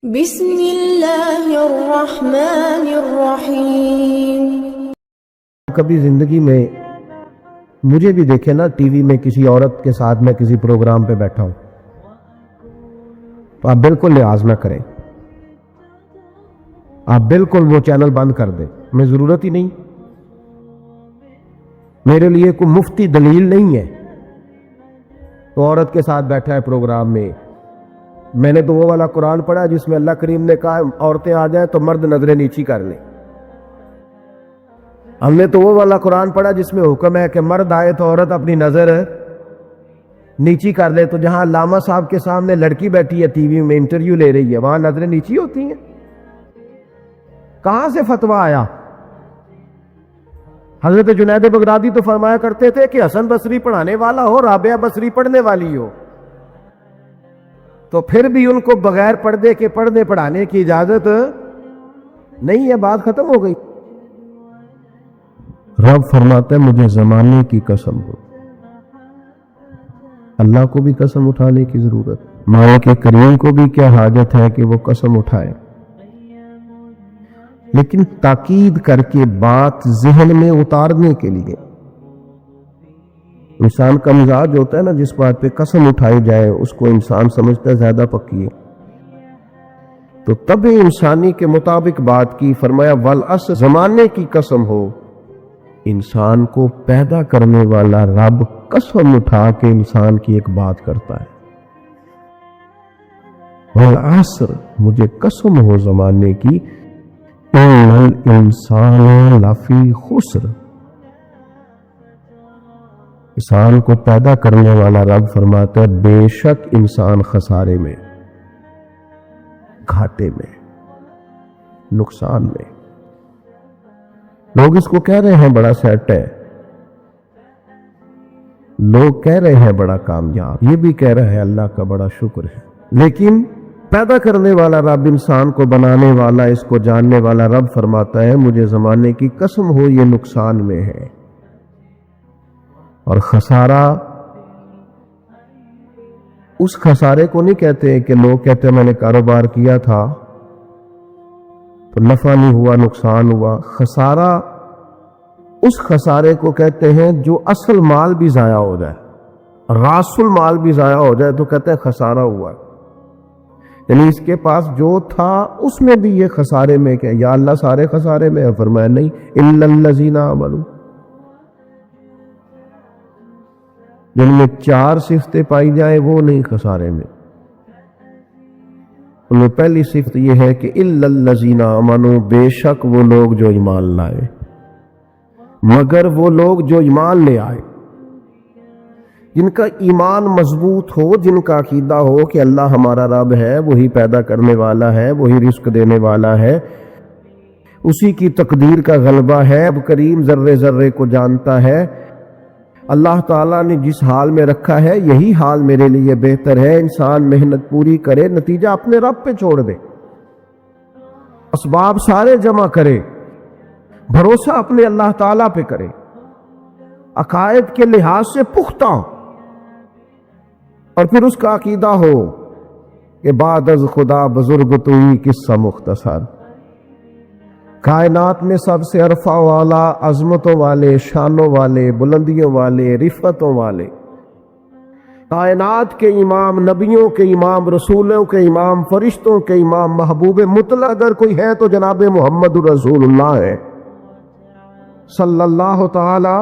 بسم اللہ الرحمن الرحیم۔ کبھی زندگی میں مجھے بھی دیکھے نا ٹی وی میں کسی عورت کے ساتھ میں کسی پروگرام پہ بیٹھا ہوں تو آپ بالکل لحاظ نہ کریں، آپ بالکل وہ چینل بند کر دیں، ہمیں ضرورت ہی نہیں، میرے لیے کوئی مفتی دلیل نہیں ہے۔ تو عورت کے ساتھ بیٹھا ہے پروگرام میں نے تو وہ والا قرآن پڑھا جس میں اللہ کریم نے کہا عورتیں آ جائیں تو مرد نظریں نیچی کر لیں۔ ہم نے تو وہ والا قرآن پڑھا جس میں حکم ہے کہ مرد آئے تو عورت اپنی نظر نیچی کر لے۔ تو جہاں علامہ صاحب کے سامنے لڑکی بیٹھی ہے ٹی وی میں انٹرویو لے رہی ہے، وہاں نظریں نیچی ہوتی ہیں؟ کہاں سے فتویٰ آیا؟ حضرت جنید بغدادی تو فرمایا کرتے تھے کہ حسن بصری پڑھانے والا ہو، رابعہ بصری پڑھنے والی ہو، تو پھر بھی ان کو بغیر پردے کے پڑھنے پڑھانے کی اجازت نہیں ہے، بات ختم ہو گئی۔ رب فرماتا ہے مجھے زمانے کی قسم ہو، اللہ کو بھی قسم اٹھانے کی ضرورت، مالک کریم کو بھی کیا حاجت ہے کہ وہ قسم اٹھائے، لیکن تاکید کر کے بات ذہن میں اتارنے کے لیے۔ انسان کا مزاج ہوتا ہے نا، جس بات پہ قسم اٹھائی جائے اس کو انسان سمجھتا ہے زیادہ پکی ہے، تو طبع انسانی کے مطابق بات کی۔ فرمایا والعصر، زمانے کی قسم ہو، انسان کو پیدا کرنے والا رب قسم اٹھا کے انسان کی ایک بات کرتا ہے، والعصر، مجھے قسم ہو زمانے کی، ان الانسان لفی خسر، انسان کو پیدا کرنے والا رب فرماتا ہے بے شک انسان خسارے میں، گھاٹے میں، نقصان میں۔ لوگ اس کو کہہ رہے ہیں بڑا سیٹ ہے، لوگ کہہ رہے ہیں بڑا کامیاب، یہ بھی کہہ رہے ہیں اللہ کا بڑا شکر ہے، لیکن پیدا کرنے والا رب، انسان کو بنانے والا، اس کو جاننے والا رب فرماتا ہے مجھے زمانے کی قسم ہو یہ نقصان میں ہے۔ اور خسارہ اس خسارے کو نہیں کہتے کہ لوگ کہتے ہیں میں نے کاروبار کیا تھا تو نفع نہیں ہوا، نقصان ہوا۔ خسارہ اس خسارے کو کہتے ہیں جو اصل مال بھی ضائع ہو جائے، راس المال بھی ضائع ہو جائے تو کہتے ہیں خسارہ ہوا، یعنی اس کے پاس جو تھا اس میں بھی یہ خسارے میں کہ یا اللہ سارے خسارے میں ہے؟ فرمایا نہیں، الا الذین آمنوا، جن میں 4 صفتیں پائی جائیں وہ نہیں خسارے میں۔ ان میں پہلی صفت یہ ہے کہ الا الذین آمنوا، بے شک وہ لوگ جو ایمان لائے، مگر وہ لوگ جو ایمان لے آئے، جن کا ایمان مضبوط ہو، جن کا عقیدہ ہو کہ اللہ ہمارا رب ہے، وہی پیدا کرنے والا ہے، وہی رزق دینے والا ہے، اسی کی تقدیر کا غلبہ ہے، اب کریم ذرے ذرے کو جانتا ہے، اللہ تعالیٰ نے جس حال میں رکھا ہے یہی حال میرے لیے بہتر ہے۔ انسان محنت پوری کرے، نتیجہ اپنے رب پہ چھوڑ دے، اسباب سارے جمع کرے، بھروسہ اپنے اللہ تعالیٰ پہ کرے، عقائد کے لحاظ سے پختہ، اور پھر اس کا عقیدہ ہو کہ بعد از خدا بزرگ توئی قصہ مختصر، کائنات میں سب سے عرفہ والا، عظمتوں والے، شانوں والے، بلندیوں والے، رفتوں والے، کائنات کے امام، نبیوں کے امام، رسولوں کے امام، فرشتوں کے امام، محبوب مطلق اگر کوئی ہے تو جناب محمد رسول اللہ ہے صلی اللہ تعالی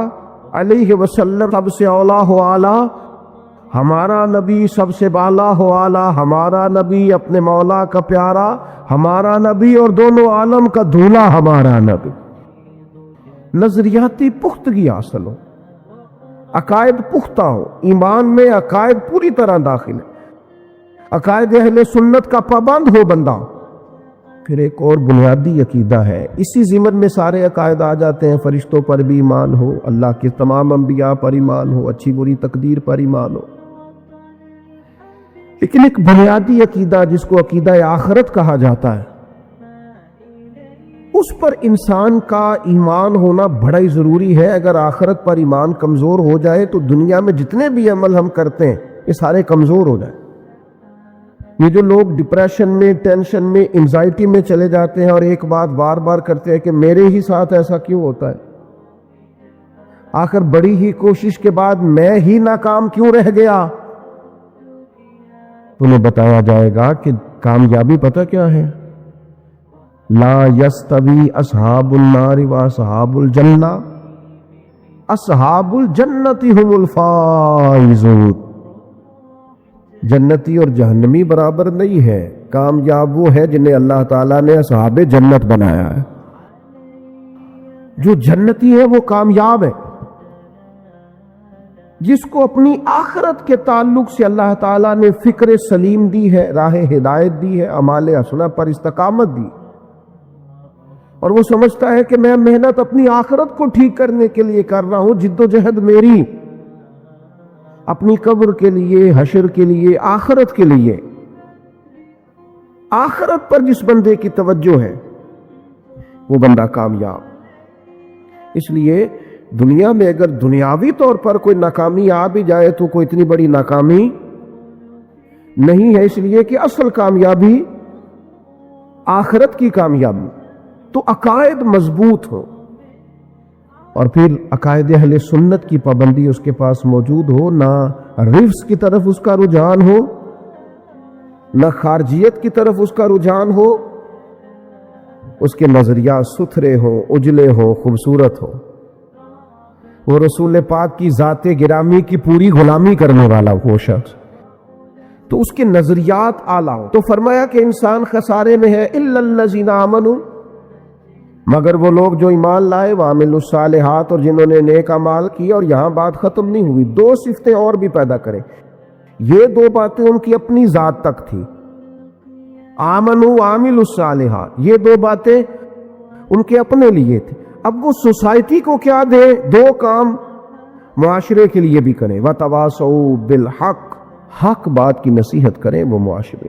علیہ وسلم۔ سب سے اولا ہو اعلیٰ ہمارا نبی، سب سے بالا ہو اعلیٰ ہمارا نبی، اپنے مولا کا پیارا ہمارا نبی، اور دونوں عالم کا دھولا ہمارا نبی۔ نظریاتی پختگی حاصل ہو، عقائد پختہ ہو، ایمان میں عقائد پوری طرح داخل ہے، عقائد اہل سنت کا پابند ہو بندہ۔ پھر ایک اور بنیادی عقیدہ ہے، اسی ضمن میں سارے عقائد آ جاتے ہیں، فرشتوں پر بھی ایمان ہو، اللہ کے تمام انبیاء پر ایمان ہو، اچھی بری تقدیر پر ایمان ہو، لیکن ایک بنیادی عقیدہ جس کو عقیدہ آخرت کہا جاتا ہے، اس پر انسان کا ایمان ہونا بڑا ہی ضروری ہے۔ اگر آخرت پر ایمان کمزور ہو جائے تو دنیا میں جتنے بھی عمل ہم کرتے ہیں یہ سارے کمزور ہو جائیں۔ یہ جو لوگ ڈپریشن میں، ٹینشن میں، انزائٹی میں چلے جاتے ہیں اور ایک بات بار بار کرتے ہیں کہ میرے ہی ساتھ ایسا کیوں ہوتا ہے، آخر بڑی ہی کوشش کے بعد میں ہی ناکام کیوں رہ گیا، انہیں بتایا جائے گا کہ کامیابی پتہ کیا ہے؟ لا یستوی اصحاب النار و اصحاب الجنہ، اصحاب الجنت هم الفائزون، جنتی اور جہنمی برابر نہیں ہے، کامیاب وہ ہے جنہیں اللہ تعالیٰ نے اصحاب جنت بنایا ہے۔ جو جنتی ہے وہ کامیاب ہے، جس کو اپنی آخرت کے تعلق سے اللہ تعالیٰ نے فکر سلیم دی ہے، راہ ہدایت دی ہے، اعمال حسنہ پر استقامت دی، اور وہ سمجھتا ہے کہ میں محنت اپنی آخرت کو ٹھیک کرنے کے لیے کر رہا ہوں، جد و جہد میری اپنی قبر کے لیے، حشر کے لیے، آخرت کے لیے۔ آخرت پر جس بندے کی توجہ ہے وہ بندہ کامیاب۔ اس لیے دنیا میں اگر دنیاوی طور پر کوئی ناکامی آ بھی جائے تو کوئی اتنی بڑی ناکامی نہیں ہے، اس لیے کہ اصل کامیابی آخرت کی کامیابی۔ تو عقائد مضبوط ہو، اور پھر عقائد اہل سنت کی پابندی اس کے پاس موجود ہو، نہ رفس کی طرف اس کا رجحان ہو، نہ خارجیت کی طرف اس کا رجحان ہو، اس کے نظریات ستھرے ہوں، اجلے ہوں، خوبصورت ہوں، وہ رسول پاک کی ذات گرامی کی پوری غلامی کرنے والا وہ شخص، تو اس کے نظریات اعلیٰ ہوں۔ تو فرمایا کہ انسان خسارے میں ہے، الا الذین آمنوا، مگر وہ لوگ جو ایمان لائے، وعملوا الصالحات، اور جنہوں نے نیک اعمال کیے۔ اور یہاں بات ختم نہیں ہوئی، دو صفتیں اور بھی پیدا کریں۔ یہ دو باتیں ان کی اپنی ذات تک تھی، آمنوا وعملوا الصالحات، یہ دو باتیں ان کے اپنے لیے تھی۔ اب وہ سوسائٹی کو کیا دے؟ دو کام معاشرے کے لیے بھی کریں، وتواصوا بالحق، حق بات کی نصیحت کریں وہ معاشرے،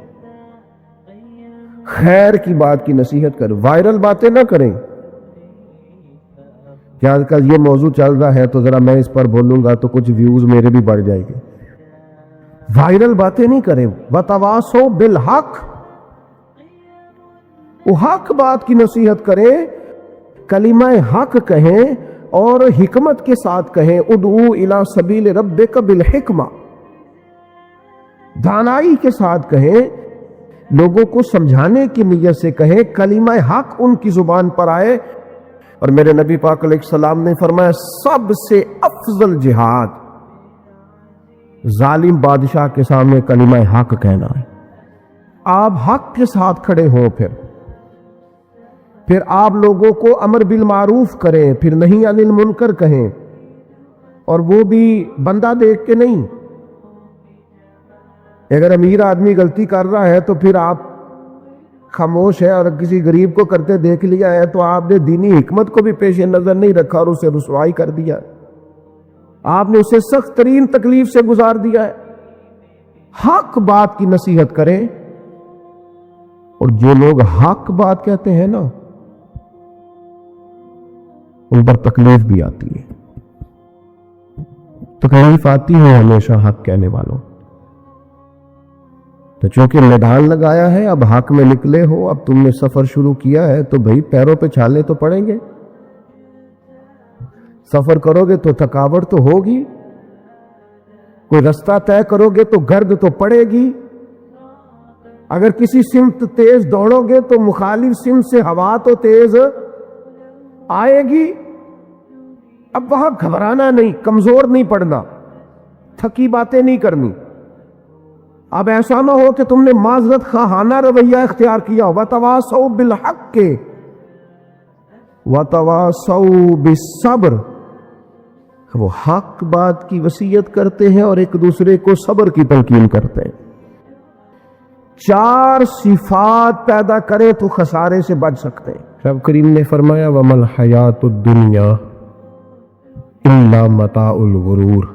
خیر کی بات کی نصیحت کریں، وائرل باتیں نہ کریں کہ آج کل یہ موضوع چل رہا ہے تو ذرا میں اس پر بولوں گا تو کچھ ویوز میرے بھی بڑھ جائے گے، وائرل باتیں نہیں کریں۔ وتواصوا بالحق، وہ حق بات کی نصیحت کریں، کلمہ حق کہیں اور حکمت کے ساتھ کہیں، ادعو الی سبیل ربک بالحکمہ، دانائی کے ساتھ کہیں، لوگوں کو سمجھانے کی نیت سے کہیں، کلمہ حق ان کی زبان پر آئے۔ اور میرے نبی پاک علیہ السلام نے فرمایا سب سے افضل جہاد ظالم بادشاہ کے سامنے کلمہ حق کہنا ہے۔ آپ حق کے ساتھ کھڑے ہوں، پھر آپ لوگوں کو امر بالمعروف کریں، پھر نہی عن المنکر کہیں، اور وہ بھی بندہ دیکھ کے نہیں۔ اگر امیر آدمی غلطی کر رہا ہے تو پھر آپ خاموش ہے، اور کسی غریب کو کرتے دیکھ لیا ہے تو آپ نے دینی حکمت کو بھی پیش نظر نہیں رکھا اور اسے رسوائی کر دیا، آپ نے اسے سخت ترین تکلیف سے گزار دیا ہے۔ حق بات کی نصیحت کریں، اور جو لوگ حق بات کہتے ہیں نا ان پر تکلیف بھی آتی ہے، تکلیف آتی ہے ہمیشہ حق کہنے والوں۔ تو چونکہ میدان لگایا ہے، اب حق میں نکلے ہو، اب تم نے سفر شروع کیا ہے تو بھئی پیروں پہ چھالے تو پڑیں گے، سفر کرو گے تو تھکاوٹ تو ہوگی، کوئی رستہ طے کرو گے تو گرد تو پڑے گی، اگر کسی سمت تیز دوڑو گے تو مخالف سمت سے ہوا تو تیز آئے گی۔ اب وہاں گھبرانا نہیں، کمزور نہیں پڑنا، تھکی باتیں نہیں کرنی۔ اب ایسا نہ ہو کہ تم نے معذرت خواہانہ رویہ اختیار کیا، وتواصوا بالحق وتواصوا بالصبر، وہ حق بات کی وصیت کرتے ہیں اور ایک دوسرے کو صبر کی تلقین کرتے ہیں۔ چار صفات پیدا کریں تو خسارے سے بچ سکتے ہیں۔ رب کریم نے فرمایا وَمَا الْحَيَاةُ الدُّنْيَا إِلَّا مَتَاعُ الْغُرُورِ،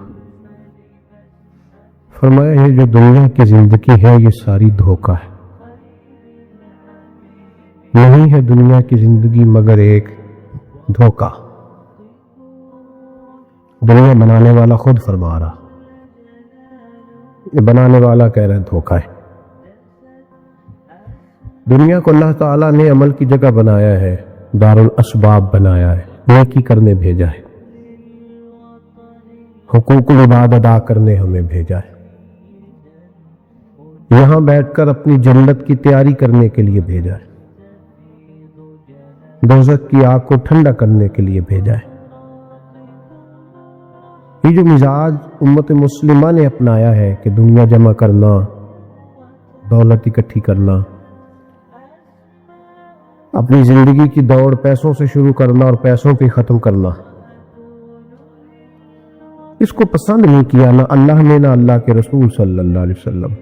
فرمایا یہ جو دنیا کی زندگی ہے یہ ساری دھوکہ ہے، نہیں ہے دنیا کی زندگی مگر ایک دھوکہ۔ دنیا بنانے والا خود فرما رہا، یہ بنانے والا کہہ رہا ہے دھوکہ ہے۔ دنیا کو اللہ تعالیٰ نے عمل کی جگہ بنایا ہے، دار الاسباب بنایا ہے، نیکی کرنے بھیجا ہے، حقوق العباد ادا کرنے ہمیں بھیجا ہے، یہاں بیٹھ کر اپنی جنت کی تیاری کرنے کے لیے بھیجا ہے، دوزخ کی آگ کو ٹھنڈا کرنے کے لیے بھیجا ہے۔ یہ جو مزاج امت مسلمہ نے اپنایا ہے کہ دنیا جمع کرنا، دولت اکٹھی کرنا، اپنی زندگی کی دوڑ پیسوں سے شروع کرنا اور پیسوں پہ ختم کرنا، اس کو پسند نہیں کیا نہ اللہ نے نہ اللہ کے رسول صلی اللہ علیہ وسلم۔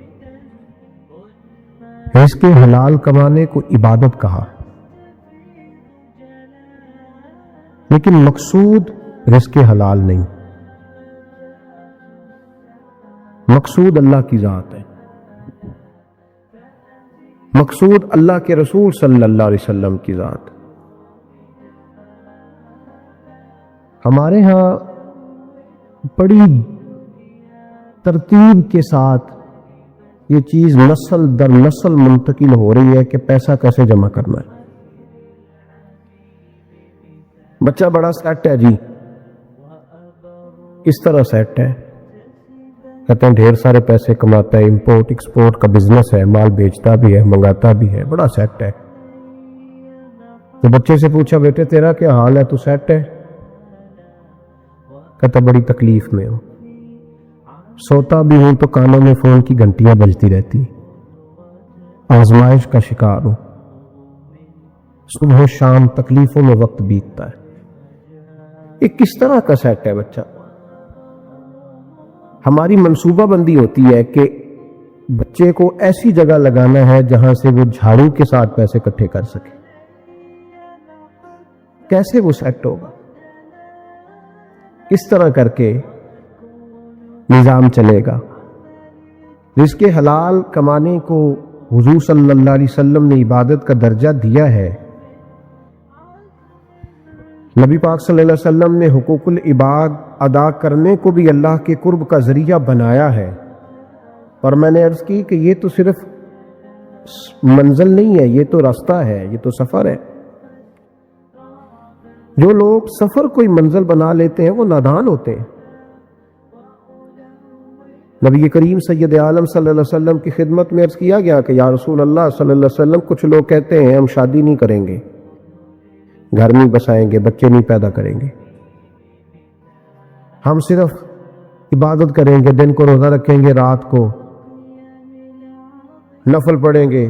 رزق حلال کمانے کو عبادت کہا، لیکن مقصود رزق حلال نہیں، مقصود اللہ کی ذات ہے، مقصود اللہ کے رسول صلی اللہ علیہ وسلم کی ذات۔ ہمارے ہاں بڑی ترتیب کے ساتھ یہ چیز نسل در نسل منتقل ہو رہی ہے کہ پیسہ کیسے جمع کرنا ہے۔ بچہ بڑا سیٹ ہے جی، کس طرح سیٹ ہے؟ کہتے ہیں ڈھیر سارے پیسے کماتا ہے، امپورٹ ایکسپورٹ کا بزنس ہے، مال بیچتا بھی ہے، منگاتا بھی ہے، بڑا سیٹ ہے۔ تو بچے سے پوچھا بیٹے تیرا کیا حال ہے، تو سیٹ ہے؟ کہتا بڑی تکلیف میں ہوں، سوتا بھی ہوں تو کانوں میں فون کی گھنٹیاں بجتی رہتی، آزمائش کا شکار ہوں، صبح و شام تکلیفوں میں وقت بیتتا ہے۔ یہ کس طرح کا سیٹ ہے بچہ؟ ہماری منصوبہ بندی ہوتی ہے کہ بچے کو ایسی جگہ لگانا ہے جہاں سے وہ جھاڑو کے ساتھ پیسے اکٹھے کر سکے۔ کیسے وہ سیٹ ہوگا؟ کس طرح کر کے نظام چلے گا؟ رزق حلال کمانے کو حضور صلی اللہ علیہ وسلم نے عبادت کا درجہ دیا ہے۔ نبی پاک صلی اللہ علیہ وسلم نے حقوق العباد ادا کرنے کو بھی اللہ کے قرب کا ذریعہ بنایا ہے، اور میں نے عرض کی کہ یہ تو صرف منزل نہیں ہے، یہ تو راستہ ہے، یہ تو سفر ہے۔ جو لوگ سفر کوئی منزل بنا لیتے ہیں وہ نادان ہوتے ہیں۔ نبی کریم سید عالم صلی اللہ علیہ وسلم کی خدمت میں عرض کیا گیا کہ یا رسول اللہ صلی اللہ علیہ وسلم، کچھ لوگ کہتے ہیں ہم شادی نہیں کریں گے، گھر نہیں بسائیں گے، بچے نہیں پیدا کریں گے، ہم صرف عبادت کریں گے، دن کو روزہ رکھیں گے، رات کو نفل پڑھیں گے،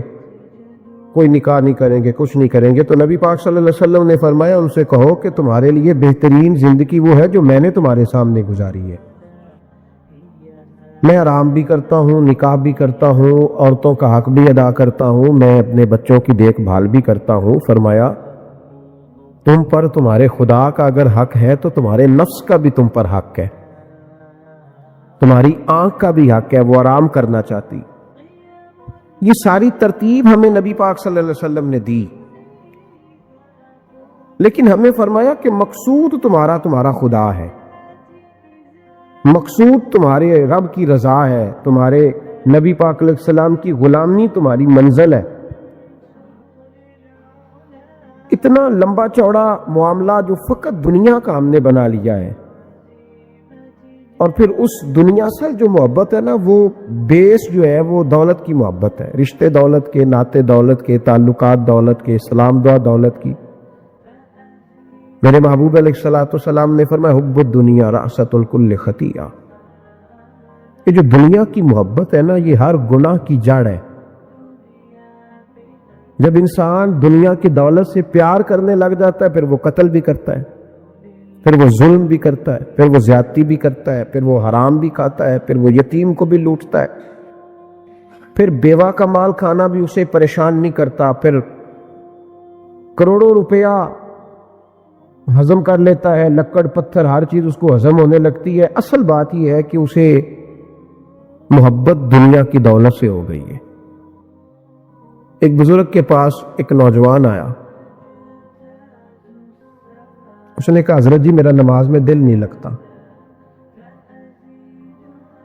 کوئی نکاح نہیں کریں گے، کچھ نہیں کریں گے۔ تو نبی پاک صلی اللہ علیہ وسلم نے فرمایا ان سے کہو کہ تمہارے لیے بہترین زندگی وہ ہے جو میں نے تمہارے سامنے گزاری ہے۔ میں آرام بھی کرتا ہوں، نکاح بھی کرتا ہوں، عورتوں کا حق بھی ادا کرتا ہوں، میں اپنے بچوں کی دیکھ بھال بھی کرتا ہوں۔ فرمایا تم پر تمہارے خدا کا اگر حق ہے تو تمہارے نفس کا بھی تم پر حق ہے، تمہاری آنکھ کا بھی حق ہے، وہ آرام کرنا چاہتی۔ یہ ساری ترتیب ہمیں نبی پاک صلی اللہ علیہ وسلم نے دی، لیکن ہمیں فرمایا کہ مقصود تمہارا خدا ہے، مقصود تمہارے رب کی رضا ہے، تمہارے نبی پاک علیہ السلام کی غلامی تمہاری منزل ہے۔ اتنا لمبا چوڑا معاملہ جو فقط دنیا کا ہم نے بنا لیا ہے، اور پھر اس دنیا سے جو محبت ہے نا، وہ بیس جو ہے وہ دولت کی محبت ہے، رشتے دولت کے، ناطے دولت کے، تعلقات دولت کے، اسلام دعا دولت کی۔ میرے محبوب علیہ الصلوۃ والسلام نے فرمایا حب الدنیا رأست الکل خطیئہ، یہ جو دنیا کی محبت ہے نا، یہ ہر گناہ کی جڑ ہے۔ جب انسان دنیا کی دولت سے پیار کرنے لگ جاتا ہے، پھر وہ قتل بھی کرتا ہے، پھر وہ ظلم بھی کرتا ہے، پھر وہ زیادتی بھی کرتا ہے، پھر وہ حرام بھی کھاتا ہے، پھر وہ یتیم کو بھی لوٹتا ہے، پھر بیوہ کا مال کھانا بھی اسے پریشان نہیں کرتا، پھر کروڑوں روپیہ ہضم کر لیتا ہے، لکڑ پتھر ہر چیز اس کو ہضم ہونے لگتی ہے۔ اصل بات یہ ہے کہ اسے محبت دنیا کی دولت سے ہو گئی ہے۔ ایک بزرگ کے پاس ایک نوجوان آیا، اس نے کہا حضرت جی میرا نماز میں دل نہیں لگتا۔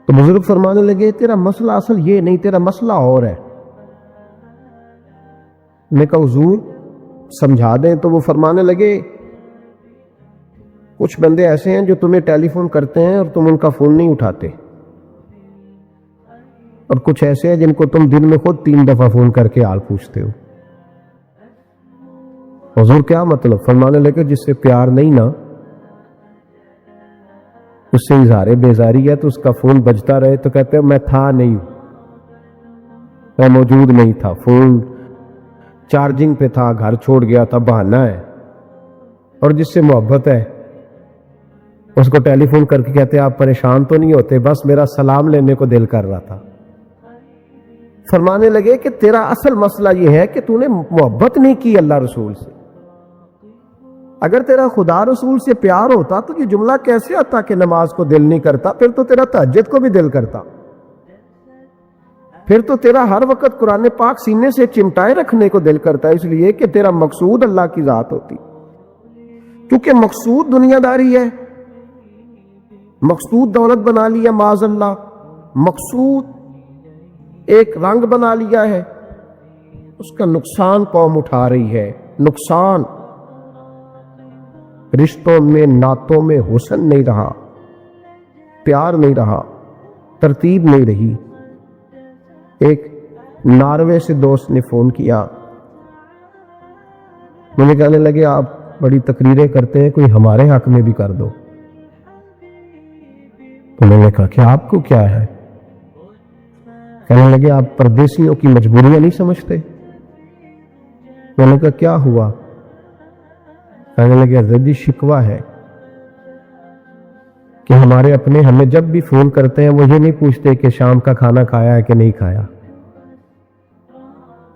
تو بزرگ فرمانے لگے تیرا مسئلہ اصل یہ نہیں، تیرا مسئلہ اور ہے۔ میں کہا حضور سمجھا دیں، تو وہ فرمانے لگے کچھ بندے ایسے ہیں جو تمہیں ٹیلی فون کرتے ہیں اور تم ان کا فون نہیں اٹھاتے، اور کچھ ایسے ہیں جن کو تم دن میں خود 3 دفعہ فون کر کے حال پوچھتے ہو۔ حضور کیا مطلب؟ فرمانے لگے جس سے پیار نہیں نا، اس سے اظہار بیزاری ہے تو اس کا فون بجتا رہے تو کہتے ہیں میں تھا نہیں، میں موجود نہیں تھا، فون چارجنگ پہ تھا، گھر چھوڑ گیا تھا، بہانہ ہے۔ اور جس سے محبت ہے اس کو ٹیلی فون کر کے کہتے ہیں آپ پریشان تو نہیں ہوتے؟ بس میرا سلام لینے کو دل کر رہا تھا۔ فرمانے لگے کہ تیرا اصل مسئلہ یہ ہے کہ تو نے محبت نہیں کی اللہ رسول سے۔ اگر تیرا خدا رسول سے پیار ہوتا تو یہ جملہ کیسے آتا کہ نماز کو دل نہیں کرتا؟ پھر تو تیرا تہجد کو بھی دل کرتا، پھر تو تیرا ہر وقت قرآن پاک سینے سے چمٹائے رکھنے کو دل کرتا ہے، اس لیے کہ تیرا مقصود اللہ کی ذات ہوتی۔ کیونکہ مقصود دنیا داری ہے، مقصود دولت بنا لیا معاذ اللہ، مقصود ایک رنگ بنا لیا ہے، اس کا نقصان قوم اٹھا رہی ہے۔ نقصان رشتوں میں، نعتوں میں حسن نہیں رہا، پیار نہیں رہا، ترتیب نہیں رہی۔ ایک ناروے سے دوست نے فون کیا، مجھے کہنے لگے آپ بڑی تقریریں کرتے ہیں، کوئی ہمارے حق میں بھی کر دو۔ تو میں نے کہا کہ آپ کو کیا ہے؟ کہنے لگے آپ پردیسیوں کی مجبوریاں نہیں سمجھتے۔ میں نے کہا کیا ہوا؟ کہنے لگے حضرت جی شکوہ ہے کہ ہمارے اپنے ہمیں جب بھی فون کرتے ہیں وہ یہ نہیں پوچھتے کہ شام کا کھانا کھایا ہے کہ نہیں کھایا،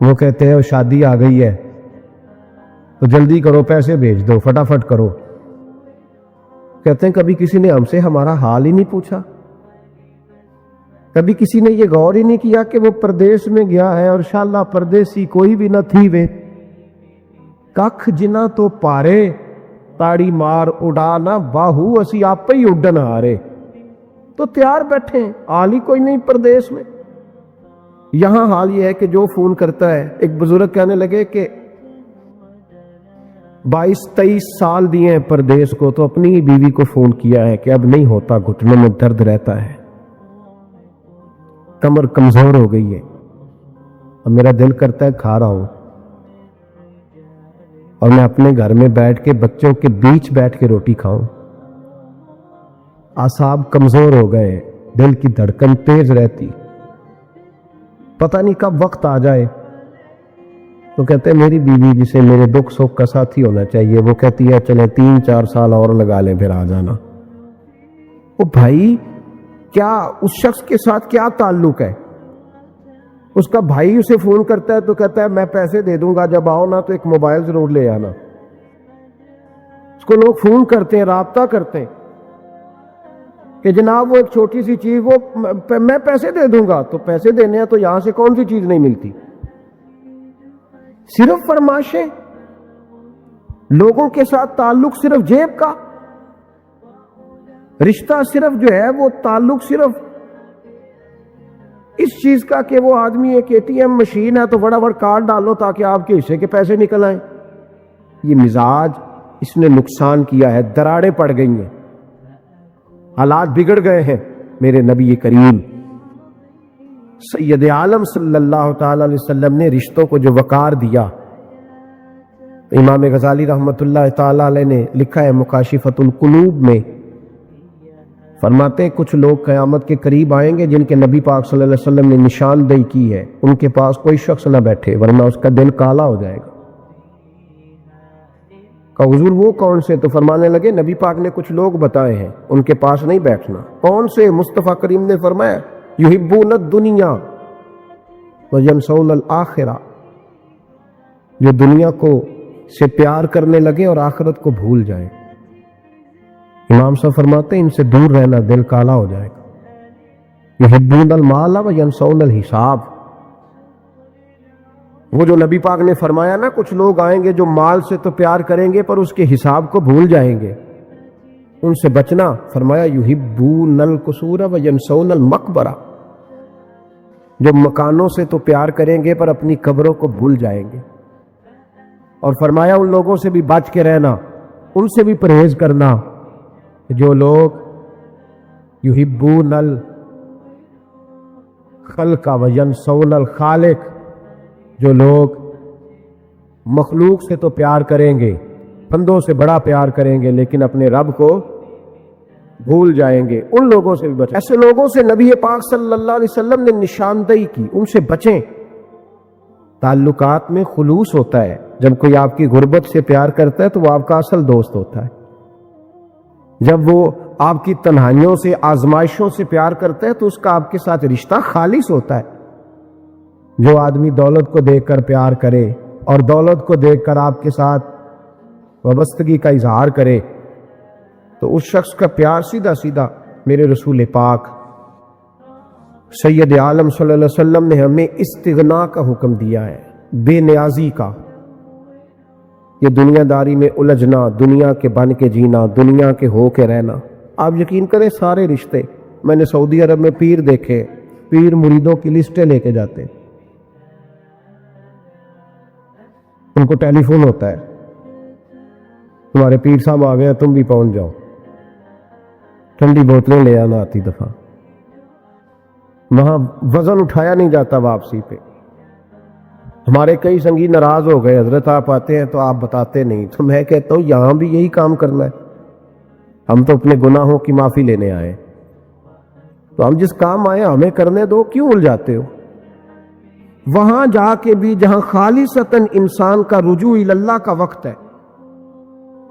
وہ کہتے ہیں شادی آ گئی ہے تو جلدی کرو، پیسے بھیج دو، فٹافٹ کرو۔ کہتے ہیں کبھی کسی نے ہم سے ہمارا حال ہی نہیں پوچھا، کبھی کسی نے یہ غور ہی نہیں کیا کہ وہ پردیس میں گیا ہے، اور انشاءاللہ پردیسی کوئی بھی نہ تھی وے ککھ جنا تو پارے تاڑی مار اڑانا باہو اسی آپ ہی اڈن ہارے۔ تو تیار بیٹھے ہیں، حال ہی کوئی نہیں پردیس میں۔ یہاں حال یہ ہے کہ جو فون کرتا ہے، ایک بزرگ کہنے لگے کہ 22-23 سال دیے ہیں پردیس کو، تو اپنی ہی بیوی کو فون کیا ہے کہ اب نہیں ہوتا، گھٹنوں میں درد رہتا ہے، کمر کمزور ہو گئی ہے، اب میرا دل کرتا ہے کھا رہا ہوں، اور میں اپنے گھر میں بیٹھ کے بچوں کے بیچ بیٹھ کے روٹی کھاؤں۔ اعصاب کمزور ہو گئے، دل کی دھڑکن تیز رہتی، پتہ نہیں کب وقت آ جائے۔ تو کہتے ہیں میری بیوی جسے میرے دکھ سکھ کا ساتھی ہونا چاہیے، وہ کہتی ہے چلے 3-4 سال اور لگا لیں پھر آ جانا۔ او بھائی کیا اس شخص کے ساتھ کیا تعلق ہے؟ اس کا بھائی اسے فون کرتا ہے تو کہتا ہے میں پیسے دے دوں گا، جب آؤ نا تو ایک موبائل ضرور لے آنا۔ اس کو لوگ فون کرتے ہیں، رابطہ کرتے ہیں کہ جناب وہ ایک چھوٹی سی چیز، وہ میں پیسے دے دوں گا، تو پیسے دینے ہیں تو یہاں سے کون سی چیز نہیں ملتی؟ صرف فرمائشیں، لوگوں کے ساتھ تعلق صرف جیب کا، رشتہ صرف جو ہے وہ تعلق صرف اس چیز کا کہ وہ آدمی ایک ATM مشین ہے تو فٹافٹ کارڈ ڈالو تاکہ آپ کے حصے کے پیسے نکل آئیں۔ یہ مزاج اس نے نقصان کیا ہے، دراڑیں پڑ گئی ہیں، حالات بگڑ گئے ہیں۔ میرے نبی کریم سید عالم صلی اللہ تعالی علیہ وسلم نے رشتوں کو جو وقار دیا، امام غزالی رحمۃ اللہ تعالی علیہ نے لکھا ہے مکاشفۃ القلوب میں، فرماتے ہیں کچھ لوگ قیامت کے قریب آئیں گے جن کے نبی پاک صلی اللہ علیہ وسلم نے نشاندہی کی ہے، ان کے پاس کوئی شخص نہ بیٹھے ورنہ اس کا دل کالا ہو جائے گا۔ کہا حضور وہ کون سے؟ تو فرمانے لگے نبی پاک نے کچھ لوگ بتائے ہیں، ان کے پاس نہیں بیٹھنا۔ کون سے؟ مصطفیٰ کریم نے فرمایا یحبون الدنیا وینسون الآخرہ، جو دنیا کو سے پیار کرنے لگے اور آخرت کو بھول جائیں۔ امام صاحب فرماتے ہیں ان سے دور رہنا، دل کالا ہو جائے گا۔ یحبون المال وینسون الحساب، وہ جو نبی پاک نے فرمایا نا کچھ لوگ آئیں گے جو مال سے تو پیار کریں گے پر اس کے حساب کو بھول جائیں گے، ان سے بچنا۔ فرمایا یحبون القصور وینسون المقبرہ، جو مکانوں سے تو پیار کریں گے پر اپنی قبروں کو بھول جائیں گے۔ اور فرمایا ان لوگوں سے بھی بچ کے رہنا، ان سے بھی پرہیز کرنا جو لوگ یحبون الخلق وینسون الخالق، جو لوگ مخلوق سے تو پیار کریں گے، بندوں سے بڑا پیار کریں گے، لیکن اپنے رب کو بھول جائیں گے، ان لوگوں سے بھی بچیں۔ ایسے لوگوں سے نبی پاک صلی اللہ علیہ وسلم نے نشاندہی کی، ان سے بچیں۔ تعلقات میں خلوص ہوتا ہے، جب کوئی آپ کی غربت سے پیار کرتا ہے تو وہ آپ کا اصل دوست ہوتا ہے، جب وہ آپ کی تنہائیوں سے آزمائشوں سے پیار کرتا ہے تو اس کا آپ کے ساتھ رشتہ خالص ہوتا ہے۔ جو آدمی دولت کو دیکھ کر پیار کرے اور دولت کو دیکھ کر آپ کے ساتھ وابستگی کا اظہار کرے تو اس شخص کا پیار سیدھا سیدھا میرے رسول پاک سید عالم صلی اللہ علیہ وسلم نے ہمیں استغنا کا حکم دیا ہے، بے نیازی کا۔ یہ دنیا داری میں الجھنا، دنیا کے بن کے جینا، دنیا کے ہو کے رہنا، آپ یقین کریں سارے رشتے، میں نے سعودی عرب میں پیر دیکھے، پیر مریدوں کی لسٹیں لے کے جاتے، ان کو ٹیلی فون ہوتا ہے، تمہارے پیر صاحب آ گئے، تم بھی پہنچ جاؤ، ٹھنڈی بوتلیں لے آنا آتی دفعہ، وہاں وزن اٹھایا نہیں جاتا واپسی پہ۔ ہمارے کئی سنگی ناراض ہو گئے، حضرت آپ آتے ہیں تو آپ بتاتے نہیں، تو میں کہتا ہوں یہاں بھی یہی کام کرنا ہے، ہم تو اپنے گناہوں کی معافی لینے آئے، تو ہم جس کام آئے ہمیں کرنے دو، کیوں الجھاتے ہو؟ وہاں جا کے بھی جہاں خالصتاً انسان کا رجوع اللہ کا وقت ہے،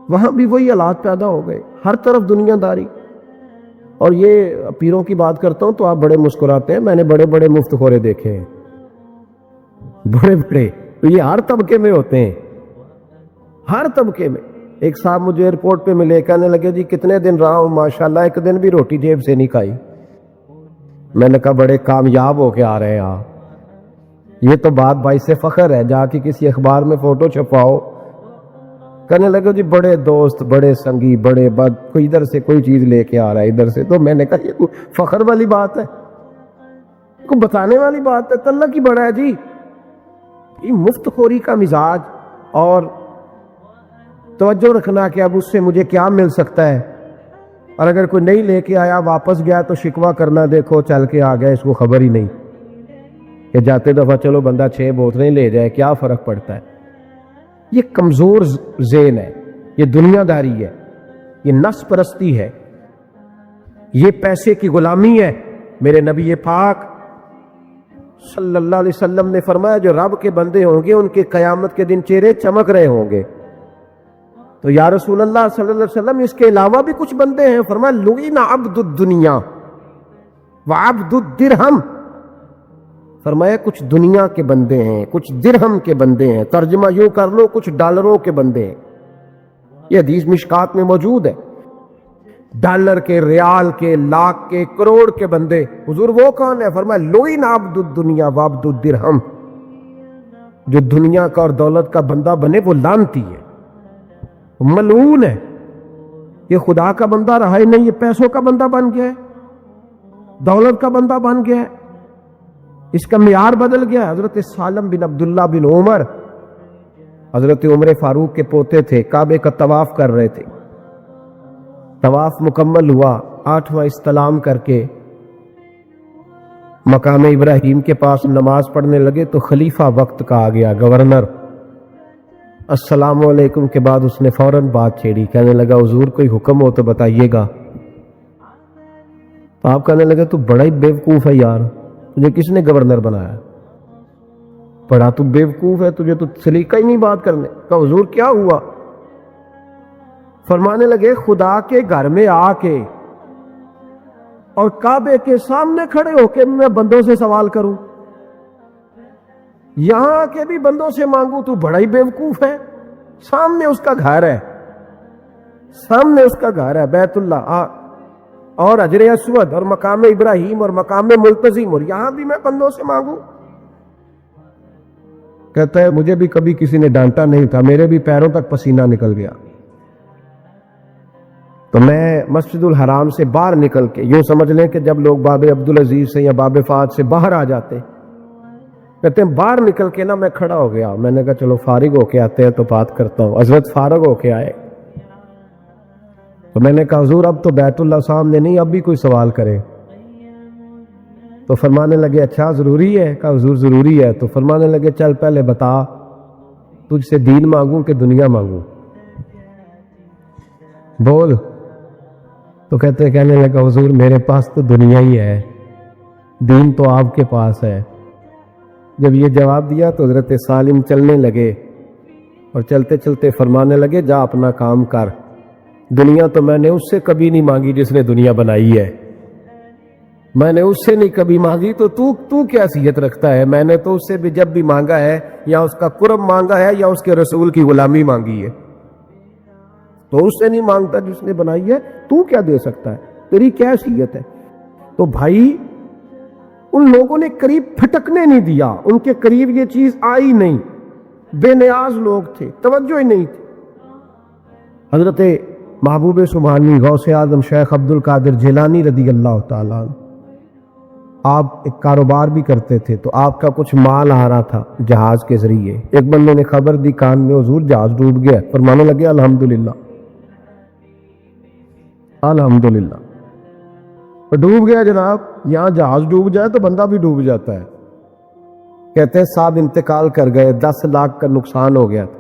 وہاں بھی وہی حالات پیدا ہو گئے، ہر طرف دنیا داری۔ اور یہ پیروں کی بات کرتا ہوں تو آپ بڑے مسکراتے ہیں، میں نے بڑے بڑے مفت خورے دیکھے ہیں، بڑے بڑے، تو یہ ہر طبقے میں ہوتے ہیں، ہر طبقے میں۔ ایک صاحب مجھے ایئرپورٹ پہ ملے، کہنے لگے جی کتنے دن رہا ہوں، ماشاءاللہ ایک دن بھی روٹی جیب سے نہیں کھائی۔ میں نے کہا بڑے کامیاب ہو کے آ رہے ہیں آپ، یہ تو بات باعث فخر ہے، جا کے کسی اخبار میں فوٹو چھپاؤ۔ کہنے لگے جی بڑے دوست، بڑے سنگی، بڑے بد، کوئی ادھر سے کوئی چیز لے کے آ رہا ہے ادھر سے، تو میں نے کہا یہ کوئی فخر والی بات ہے، کوئی بتانے والی بات ہے؟ تو اللہ کی بڑا ہے جی، یہ مفت خوری کا مزاج، اور توجہ رکھنا کہ اب اس سے مجھے کیا مل سکتا ہے، اور اگر کوئی نہیں لے کے آیا واپس گیا تو شکوہ کرنا، دیکھو چل کے آ گیا، اس کو خبر ہی نہیں کہ جاتے دفعہ چلو بندہ 6 بوتلیں لے جائے، کیا فرق پڑتا ہے؟ یہ کمزور ذہن ہے، یہ دنیا داری ہے، یہ نفس پرستی ہے، یہ پیسے کی غلامی ہے۔ میرے نبی پاک صلی اللہ علیہ وسلم نے فرمایا جو رب کے بندے ہوں گے ان کے قیامت کے دن چہرے چمک رہے ہوں گے۔ تو یا رسول اللہ صلی اللہ علیہ وسلم اس کے علاوہ بھی کچھ بندے ہیں؟ فرمایا لعن عبد الدنیا وعبد الدرہم، فرمایا کچھ دنیا کے بندے ہیں، کچھ درہم کے بندے ہیں، ترجمہ یوں کر لو کچھ ڈالروں کے بندے ہیں۔ یہ حدیث مشکات میں موجود ہے، ڈالر کے، ریال کے، لاکھ کے، کروڑ کے بندے۔ حضور وہ کون ہے؟ فرمایا لعن عبد الدنیا وعبد الدرہم، جو دنیا کا اور دولت کا بندہ بنے وہ لعنتی ہے، ملعون ہے۔ یہ خدا کا بندہ رہا ہی نہیں، یہ پیسوں کا بندہ بن گیا ہے، دولت کا بندہ بن گیا ہے، اس کا معیار بدل گیا ہے۔ حضرت سالم بن عبداللہ بن عمر، حضرت عمر فاروق کے پوتے تھے، کعبے کا طواف کر رہے تھے، طواف مکمل ہوا، 8واں استلام کر کے مقام ابراہیم کے پاس نماز پڑھنے لگے تو خلیفہ وقت کا آ گیا، گورنر، السلام علیکم کے بعد اس نے فوراً بات چھیڑی، کہنے لگا حضور کوئی حکم ہو تو بتائیے گا۔ تو آپ کہنے لگے تو بڑا ہی بیوقوف ہے یار، تجھے کس نے گورنر بنایا؟ بڑا تو بیوقوف ہے، تجھے تو سلیقہ ہی نہیں بات کرنے کا۔ حضور کیا ہوا؟ فرمانے لگے خدا کے گھر میں آ کے اور کعبے کے سامنے کھڑے ہو کے میں بندوں سے سوال کروں، یہاں آ کے بھی بندوں سے مانگوں، تو بڑا ہی بیوقوف ہے۔ سامنے اس کا گھر ہے، سامنے اس کا گھر ہے بیت اللہ اور حجر اسود اور مقام ابراہیم اور مقام ملتزم، اور یہاں بھی میں بندوں سے مانگوں؟ کہتا ہے مجھے بھی کبھی کسی نے ڈانٹا نہیں تھا، میرے بھی پیروں تک پسینہ نکل گیا، تو میں مسجد الحرام سے باہر نکل کے، یوں سمجھ لیں کہ جب لوگ باب عبدالعزیز سے یا باب فہد سے باہر آ جاتے کہتے ہیں باہر نکل کے نا میں کھڑا ہو گیا، میں نے کہا چلو فارغ ہو کے آتے ہیں تو بات کرتا ہوں۔ حضرت فارغ ہو کے آئے تو میں نے کہا حضور اب تو بیت اللہ سامنے نہیں، اب بھی کوئی سوال کرے؟ تو فرمانے لگے اچھا ضروری ہے؟ کہا حضور ضروری ہے۔ تو فرمانے لگے چل پہلے بتا تجھ سے دین مانگوں کہ دنیا مانگوں، بول۔ تو کہنے لگا حضور میرے پاس تو دنیا ہی ہے، دین تو آپ کے پاس ہے۔ جب یہ جواب دیا تو حضرت سالم چلنے لگے اور چلتے چلتے فرمانے لگے جا اپنا کام کر، دنیا تو میں نے اس سے کبھی نہیں مانگی جس نے دنیا بنائی ہے، میں نے اس سے نہیں کبھی مانگی، تو کیا حیثیت رکھتا ہے؟ میں نے تو اس سے بھی جب بھی مانگا ہے یا اس کا قرب مانگا ہے یا اس کے رسول کی غلامی مانگی ہے، تو اس سے نہیں مانگتا جس نے بنائی ہے، تو کیا دے سکتا ہے؟ تیری کیا حیثیت ہے؟ تو بھائی ان لوگوں نے قریب پھٹکنے نہیں دیا، ان کے قریب یہ چیز آئی نہیں، بے نیاز لوگ تھے، توجہ ہی نہیں تھی۔ حضرت محبوب سبحانی غوث اعظم شیخ عبد القادر جیلانی رضی اللہ تعالیٰ عنہ، آپ ایک کاروبار بھی کرتے تھے، تو آپ کا کچھ مال آ رہا تھا جہاز کے ذریعے، ایک بندے نے خبر دی کان میں حضور جہاز ڈوب گیا، فرمانے لگے الحمدللہ الحمدللہ، ڈوب گیا جناب، یہاں جہاز ڈوب جائے تو بندہ بھی ڈوب جاتا ہے۔ کہتے ہیں صاحب انتقال کر گئے، 10 لاکھ کا نقصان ہو گیا تھا،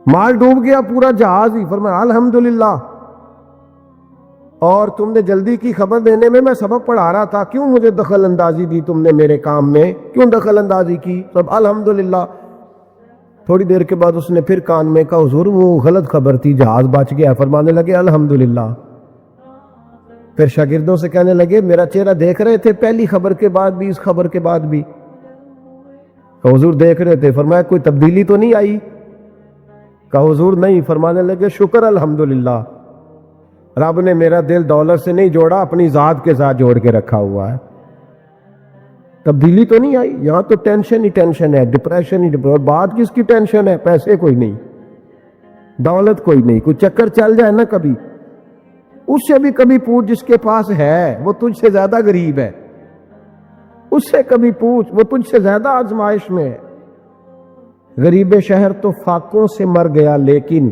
مال ڈوب گیا پورا جہاز ہی، فرمایا الحمدللہ، اور تم نے جلدی کی خبر دینے میں سبق پڑھا رہا تھا، کیوں مجھے دخل اندازی دی تم نے میرے کام میں، کیوں دخل اندازی کی؟ سب الحمدللہ۔ تھوڑی دیر کے بعد اس نے پھر کان میں کہا حضور وہ غلط خبر تھی، جہاز بچ گیا، فرمانے لگے الحمدللہ۔ پھر شاگردوں سے کہنے لگے میرا چہرہ دیکھ رہے تھے پہلی خبر کے بعد بھی، اس خبر کے بعد بھی؟ کہا حضور دیکھ رہے تھے۔ فرمایا کوئی تبدیلی تو نہیں آئی؟ کہا حضور نہیں۔ فرمانے لگے شکر الحمدللہ، رب نے میرا دل دولت سے نہیں جوڑا، اپنی ذات کے ساتھ جوڑ کے رکھا ہوا ہے، تبدیلی تو نہیں آئی۔ یہاں تو ٹینشن ہی ٹینشن ہے، ڈپریشن ہی ڈپریشن، بات کس کی ٹینشن ہے؟ پیسے کوئی نہیں، دولت کوئی نہیں، کوئی چکر چل جائے نا کبھی، اس سے بھی کبھی پوچھ جس کے پاس ہے، وہ تجھ سے زیادہ غریب ہے، اس سے کبھی پوچھ، وہ تجھ سے زیادہ آزمائش میں ہے۔ غریب شہر تو فاقوں سے مر گیا، لیکن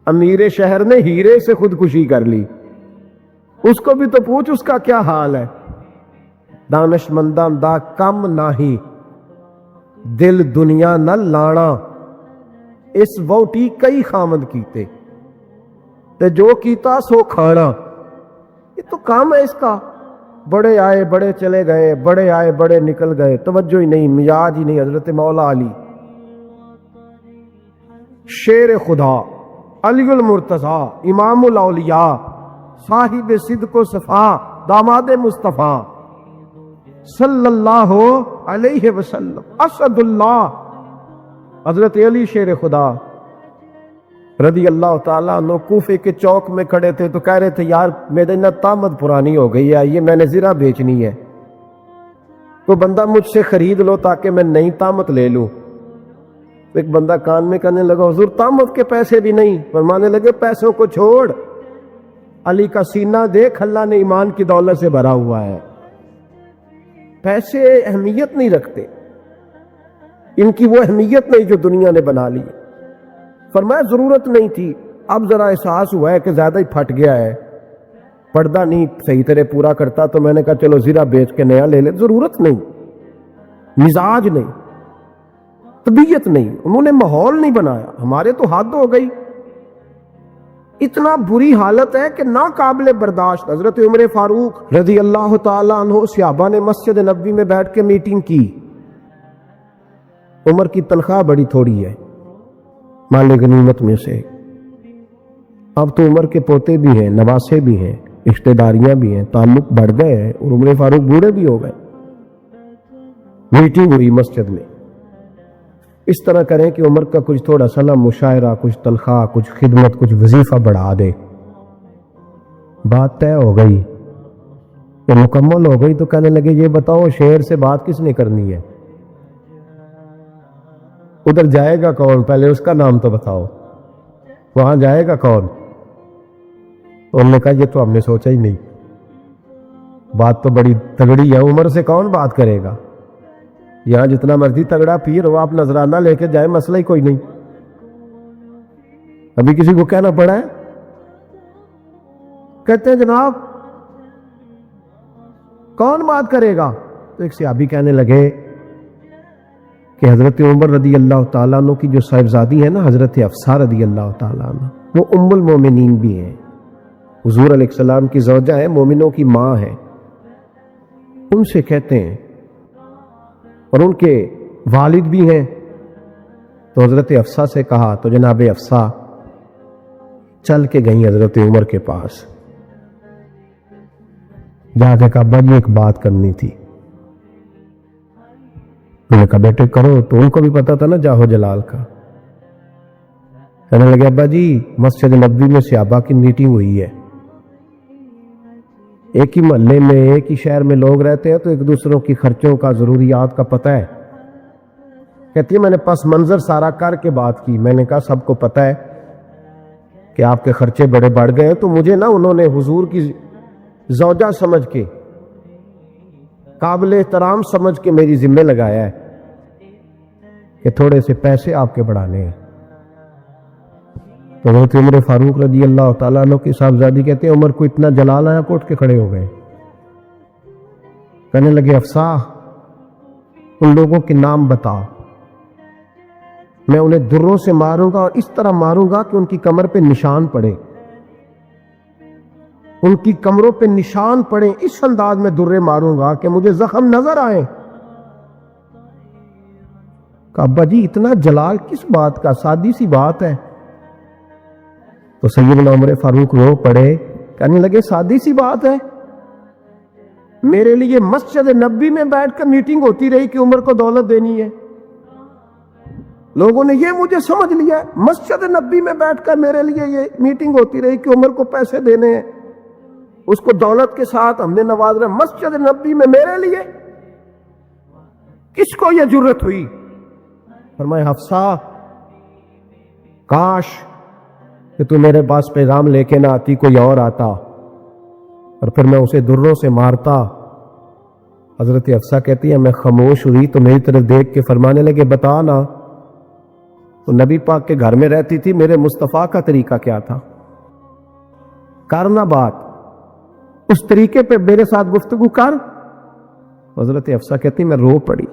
امیر شہر نے ہیرے سے خودکشی کر لی، اس کو بھی تو پوچھ اس کا کیا حال ہے۔ دانش منداں دا کم نہیں، دل دنیا نہ لانا، اس ووٹی کئی خامد کیتے تے جو کیتا سو کھانا۔ یہ تو کام ہے اس کا، بڑے آئے بڑے چلے گئے، بڑے آئے بڑے نکل گئے، توجہ ہی نہیں، مزاج ہی نہیں۔ حضرت مولا علی شیر خدا، علی المرتضیٰ، امام الاولیاء، صاحب صدق و صفا، داماد مصطفیٰ صلی اللہ علیہ وسلم، اسد اللہ، حضرت علی شیر خدا رضی اللہ تعالیٰ عنہ کوفے کے چوک میں کھڑے تھے تو کہہ رہے تھے یار میرے نا طامت پرانی ہو گئی ہے، یہ میں نے زرہ بیچنی ہے، کوئی بندہ مجھ سے خرید لو تاکہ میں نئی طامت لے لوں۔ ایک بندہ کان میں کہنے لگا حضور طامت کے پیسے بھی نہیں؟ فرمانے لگے پیسوں کو چھوڑ، علی کا سینہ دیکھ، اللہ نے ایمان کی دولت سے بھرا ہوا ہے، پیسے اہمیت نہیں رکھتے، ان کی وہ اہمیت نہیں جو دنیا نے بنا لی۔ فرمایا ضرورت نہیں تھی، اب ذرا احساس ہوا ہے کہ زیادہ ہی پھٹ گیا ہے، پردہ نہیں صحیح طرح پورا کرتا، تو میں نے کہا چلو زرہ بیچ کے نیا لے لے۔ ضرورت نہیں، مزاج نہیں، طبیعت نہیں، انہوں نے ماحول نہیں بنایا۔ ہمارے تو حد ہو گئی، اتنا بری حالت ہے کہ ناقابل برداشت۔ حضرت عمر فاروق رضی اللہ تعالیٰ عنہ، صحابہ نے مسجد نبوی میں بیٹھ کے میٹنگ کی، عمر کی تنخواہ بڑی تھوڑی ہے مال غنیمت میں سے، اب تو عمر کے پوتے بھی ہیں، نواسے بھی ہیں، رشتہ داریاں بھی ہیں، تعلق بڑھ گئے ہیں، اور عمر فاروق بوڑھے بھی ہو گئے۔ میٹنگ ہوئی مسجد میں، اس طرح کریں کہ عمر کا کچھ تھوڑا سا نا مشاعرہ، کچھ تنخواہ، کچھ خدمت، کچھ وظیفہ بڑھا دے۔ بات طے ہو گئی، تو مکمل ہو گئی، تو کہنے لگے یہ بتاؤ شہر سے بات کس نے کرنی ہے؟ ادھر جائے گا کون؟ پہلے اس کا نام تو بتاؤ، وہاں جائے گا کون؟ تو انہوں نے کہا یہ تو ہم نے سوچا ہی نہیں، بات تو بڑی تگڑی ہے، عمر سے کون بات کرے گا؟ یہاں جتنا مرضی تگڑا پیر ہو، آپ نذرانہ لے کے جائیں، مسئلہ ہی کوئی نہیں. ابھی کسی کو کہنا پڑا ہے، کہتے ہیں جناب کون بات کرے گا؟ تو ایک صحابی کہنے لگے کہ حضرت عمر رضی اللہ تعالیٰ عنہ کی جو صاحبزادی ہے نا، حضرت حفصہ رضی اللہ تعالیٰ عنہ، وہ ام المومنین بھی ہیں، حضور علیہ السلام کی زوجہ ہے، مومنوں کی ماں ہے. ان سے کہتے ہیں، اور ان کے والد بھی ہیں. تو حضرت حفصہ سے کہا تو جناب حفصہ چل کے گئیں حضرت عمر کے پاس، جا کے کہا ابا جی ایک بات کرنی تھی. انہوں نے کہا بیٹے کرو. تو ان کو بھی پتا تھا نا جاہو جلال کا. کہنے لگے ابا جی مسجد نبوی میں صحابہ کی میٹنگ ہوئی ہے، ایک ہی محلے میں ایک ہی شہر میں لوگ رہتے ہیں تو ایک دوسروں کی خرچوں کا ضروریات کا پتہ ہے. کہتی ہے میں نے پس منظر سارا کر کے بات کی. میں نے کہا سب کو پتہ ہے کہ آپ کے خرچے بڑے بڑھ گئے ہیں، تو مجھے نا انہوں نے حضور کی زوجہ سمجھ کے، قابل احترام سمجھ کے میری ذمہ لگایا ہے کہ تھوڑے سے پیسے آپ کے بڑھانے ہیں. تو حضرت عمر فاروق رضی اللہ تعالیٰ عنہ کی صاحبزادی کہتے ہیں عمر کو اتنا جلال آیا کہ اٹھ کے کھڑے ہو گئے. کہنے لگے حفصہ ان لوگوں کے نام بتا، میں انہیں دروں سے ماروں گا اور اس طرح ماروں گا کہ ان کی کمر پہ نشان پڑے، ان کی کمروں پہ نشان پڑے. اس انداز میں درے ماروں گا کہ مجھے زخم نظر آئے. کہ ابا جی اتنا جلال کس بات کا، سادی سی بات ہے. تو سیدنا عمر فاروق رو پڑے، کہنے لگے سادی سی بات ہے، میرے لیے مسجد نبوی میں بیٹھ کر میٹنگ ہوتی رہی کہ عمر کو دولت دینی ہے. لوگوں نے یہ مجھے سمجھ لیا، مسجد نبوی میں بیٹھ کر میرے لیے یہ میٹنگ ہوتی رہی کہ عمر کو پیسے دینے ہیں، اس کو دولت کے ساتھ ہم نے نواز رہا. مسجد نبوی میں میرے لیے کس کو یہ جرت ہوئی؟ فرمایا حفصہ کاش کہ تو میرے پاس پیغام لے کے نہ آتی، کوئی اور آتا اور پھر میں اسے دروں سے مارتا. حضرت حفصہ کہتی ہے میں خاموش ہوئی تو میری طرف دیکھ کے فرمانے لگے بتا نا. تو نبی پاک کے گھر میں رہتی تھی، میرے مصطفیٰ کا طریقہ کیا تھا، کرنا بات اس طریقے پہ میرے ساتھ گفتگو کر. حضرت حفصہ کہتی میں رو پڑی.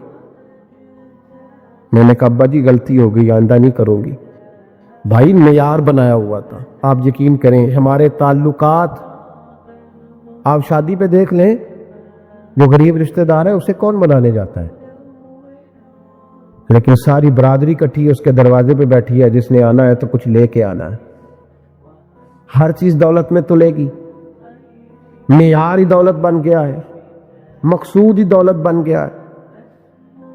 میں نے کہا ابا جی غلطی ہو گئی، آئندہ نہیں کروں گی. بھائی معیار بنایا ہوا تھا. آپ یقین کریں ہمارے تعلقات، آپ شادی پہ دیکھ لیں، جو غریب رشتہ دار ہے اسے کون بنانے جاتا ہے، لیکن ساری برادری کٹھی ہے اس کے دروازے پہ بیٹھی ہے، جس نے آنا ہے تو کچھ لے کے آنا ہے. ہر چیز دولت میں تلے گی، معیار ہی دولت بن گیا ہے، مقصود ہی دولت بن گیا ہے.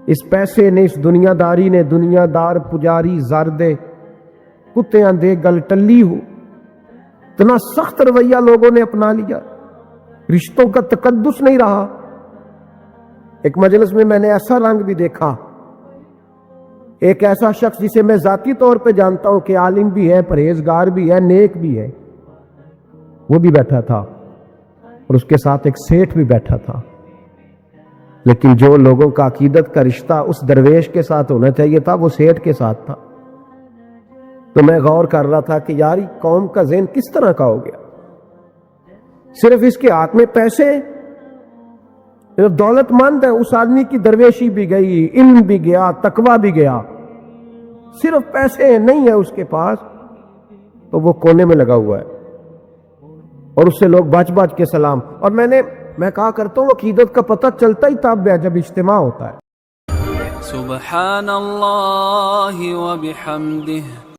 اس پیسے نے، اس دنیا داری نے، دنیا دار پجاری زردے کتے اندھے گل ٹلی ہو، اتنا سخت رویہ لوگوں نے اپنا لیا، رشتوں کا تقدس نہیں رہا. ایک مجلس میں نے ایسا رنگ بھی دیکھا، ایک ایسا شخص جسے میں ذاتی طور پہ جانتا ہوں کہ عالم بھی ہے، پرہیزگار بھی ہے، نیک بھی ہے، وہ بھی بیٹھا تھا اور اس کے ساتھ ایک سیٹھ بھی بیٹھا تھا. لیکن جو لوگوں کا عقیدت کا رشتہ اس درویش کے ساتھ ہونا چاہیے تھا وہ سیٹھ کے ساتھ تھا. تو میں غور کر رہا تھا کہ یار قوم کا ذہن کس طرح کا ہو گیا. صرف اس کے ہاتھ میں پیسے، دولت مند ہے، اس آدمی کی درویشی بھی گئی، علم بھی گیا، تقوی بھی گیا، صرف پیسے نہیں ہے اس کے پاس تو وہ کونے میں لگا ہوا ہے اور اس سے لوگ بچ بچ کے سلام. اور میں کہا کرتا ہوں عقیدت کا پتہ چلتا ہی تب ہے جب اجتماع ہوتا ہے. سبحان اللہ و بحمدہ